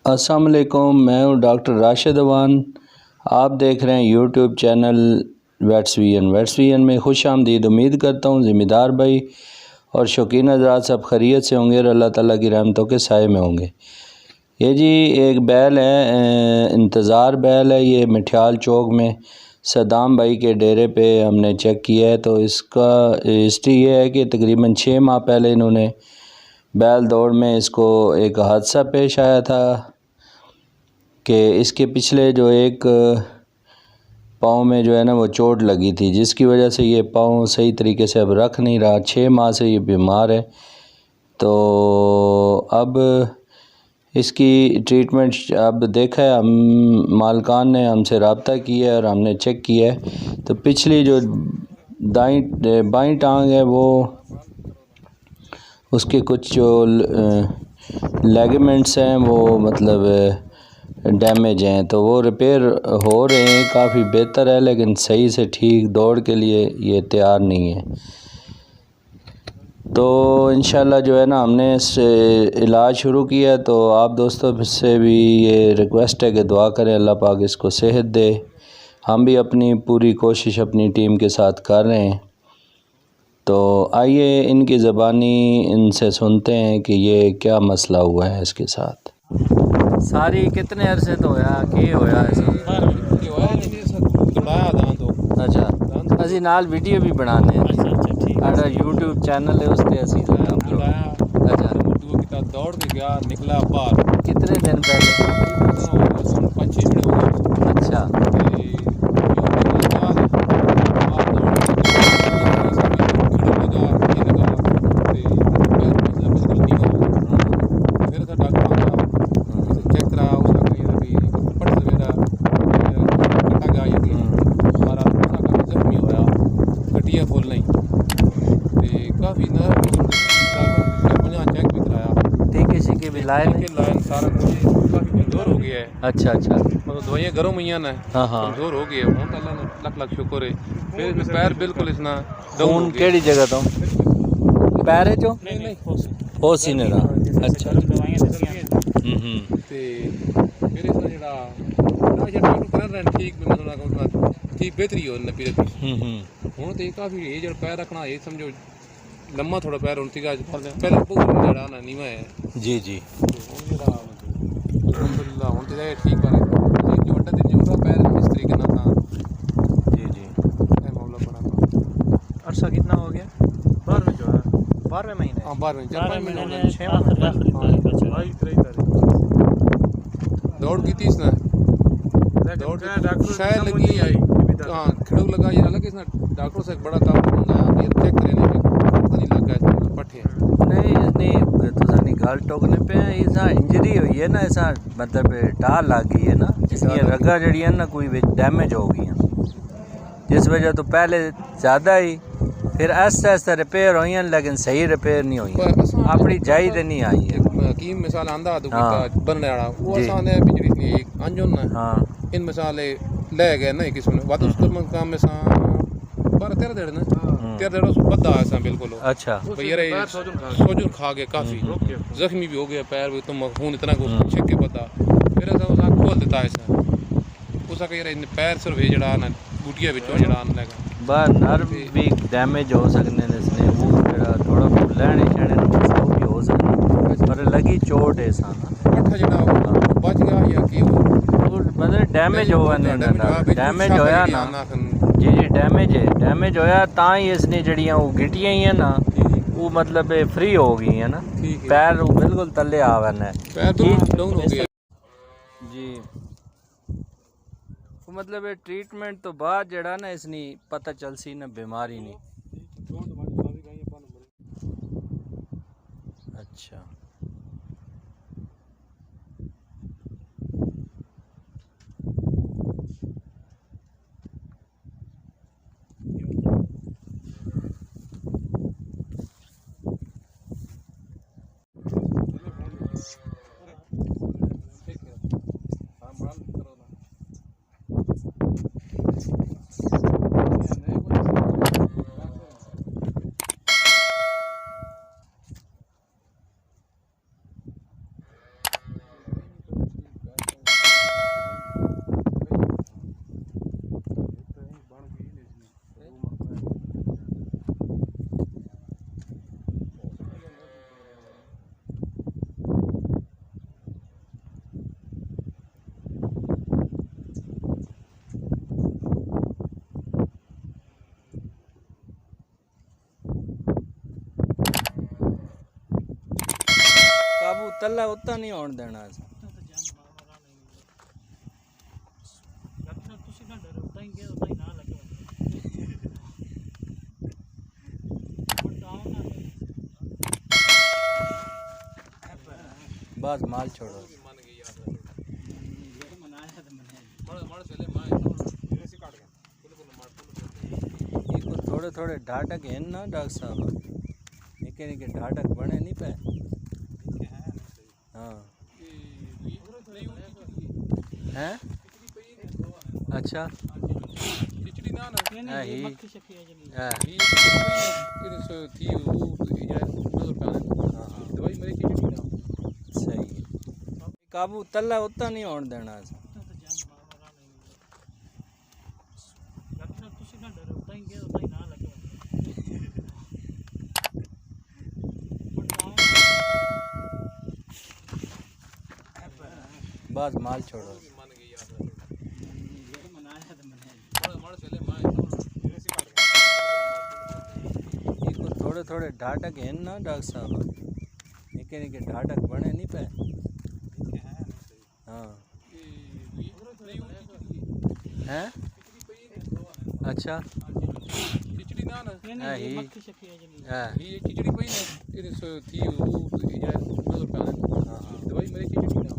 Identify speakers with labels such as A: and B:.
A: अस्सलाम वालेकुम, मैं हूँ डॉक्टर राशिद अवान। आप देख रहे हैं यूट्यूब चैनल वेट्सवियन में खुश आमदीद। उम्मीद करता हूँ ज़िम्मेदार भाई और शौकीन हज़रात सब खैरियत से होंगे और अल्लाह ताला की रहमतों के साए में होंगे। ये जी एक बैल है, इंतज़ार बैल है। ये मिठियाल चौक में सद्दाम भाई के डेरे पे हमने चेक किया है। तो इसका हिस्ट्री ये है कि तकरीबन 6 माह पहले इन्होंने बैल दौड़ में इसको एक हादसा पेश आया था कि इसके पिछले जो एक पाँव में जो है ना वो चोट लगी थी, जिसकी वजह से ये पाँव सही तरीके से अब रख नहीं रहा। 6 माह से ये बीमार है। तो अब इसकी ट्रीटमेंट अब देखा है, हम मालकान ने हमसे रब्ता किया है और हमने चेक किया है। तो पिछली जो बाईं टांग है वो उसके कुछ जो लेगमेंट्स हैं वो मतलब डैमेज हैं, तो वो रिपेयर हो रहे हैं। काफ़ी बेहतर है, लेकिन सही से ठीक दौड़ के लिए ये तैयार नहीं है। तो इंशाल्लाह जो है ना हमने इस इलाज शुरू किया। तो आप दोस्तों से भी ये रिक्वेस्ट है कि दुआ करें, अल्लाह पाक इसको सेहत दे। हम भी अपनी पूरी कोशिश अपनी टीम के साथ कर रहे हैं। तो आइए इनकी ज़बानी इनसे सुनते हैं कि ये क्या मसला हुआ है इसके साथ।
B: सारी कितने अरसे तो होया की होया अच्छा असी नाल वीडियो भी बनाने हैं। अच्छा यूट्यूब चैनल है उसके असी अच्छा
C: दौड़ के गया निकला बाहर
B: कितने दिन पहले
C: 5-6 मिनट हो गए।
B: अच्छा
C: सारा कुछ काफी कमजोर हो गया है।
B: अच्छा अच्छा
C: मतलब दवाइयाँ गर्म हुई ना, कमजोर हो गया है। अल्लाह ने लख लख शुक्र है। फिर इसमें पैर बिल्कुल इसना
B: खून केड़ी जगह तो पैर चो
C: नहीं
B: होसी ने दा अच्छा
C: ते फिर इसना जेड़ा डॉक्टर कर रहे हैं ठीक मैं थोड़ा कहूंगा ठीक बेहतरी हो न पीरे हुन ते काफी ये जेड़ा पैर रखना ये समझो लम्मा थोड़ा पैर होती का पहले बहुत जेड़ा ना नीवा है
B: जी जी
C: अल्हम्दुलिल्लाह हुन ते ठीक है। जो वड्डा दिन जो पैर इस तरीके ना था
B: जी जी
C: ये मामला बड़ा
B: अरसा कितना हो गया
C: 12वें जो है
B: 12वें महीने।
C: हां 12वें 4 महीने
B: 6 माह
C: दौड़ की थी इसने दौड़ शायद लगी आई हां खड़क लगा ये लगा इसने डॉक्टर से बड़ा काम होना है ये चेक करने के नहीं लगा है पट्टे
B: नहीं तो सानी गाल टोकने पे ऐसा इंजरी हुई है ना, ऐसा मतलब टाल लग गई है ना, इसकी रगा जड़ी है ना कोई डैमेज हो गई है, जिस वजह तो पहले ज़्यादा ही फिर आहिस्ता आहिस्ता रिपेयर हुई हैं, लेकिन सही रिपेयर नहीं हुई अपनी जाई ते नहीं आई है।
C: हकीम मिसाल आंदा तो बनने वाला वो आसान है बिजली एक अंजुन ना हां इन मिसाले ले गए ना किस्म वाद उसको काम में सा 12-13 डेढ़ ना 13 डेढ़ बद्दा ऐसा बिल्कुल।
B: अच्छा
C: ये सोजन खा गए काफी जख्मी भी हो गया पैर भी तुम खून इतना को छिक के पता फिर ऐसा उसा खोल देता ऐसा उसा कह रहे पैर सिर्फ ये जड़ा ना गुटिया विचों जड़ा आने लगा
B: बाहर नर्व भी डैमेज हो सकने ने इसने वो जड़ा थोड़ा लहने छने ना भी हो सकता पर लगी चोट है सा
C: पट्ठा जड़ा बच गया या कि
B: मतलब डैमेज हुआ ने डैमेज होया ना जी जी डैमेज होया ता ही इसने जड़ियाँ वो गिटियाँ ही है ना वो मतलब फ्री हो गई है ना, पैर वो बिल्कुल तले आवन है
C: पैर तो डाउन हो गया
B: जी। मतलब ट्रीटमेंट तो बाद जड़ा ना इसनी पता चल सी ना बीमारी नहीं। अच्छा ਤੱਲਾ ਉੱਤਾ ਨਹੀਂ ਆਉਣ ਦੇਣਾ ਅਸੀਂ। बस माल छोड़ो।
C: मन गई यार मार चले मार ऐसे काट गया कुल मार
B: ये को थोड़े थोड़े ढाटक हैं ना डॉक्टर साहब, निके निके ढाटक बने नहीं पे। हाँ हैं अच्छा
C: खिचड़ी ना ना
B: हाँ ही हाँ
C: ये सो थी वो यार 2 रुपए दवाई मेरी खिचड़ी ना
B: सही है। काबू तल्ला उत्ता नहीं आउण देना ਅਸੀਂ। बस माल छोड़ो।
C: मन गई यार मार चले मार ऐसे काट गया
B: ये को थोड़े थोड़े ढाटक हैं ना डॉक्टर साहब, निके निके ढाटक बने नहीं पे। हाँ हैं अच्छा
C: खिचड़ी ना ना
B: हाँ ही हाँ
C: ये खिचड़ी पई ना ये सो थी वो यार 2 रुपए दवाई मेरी खिचड़ी ना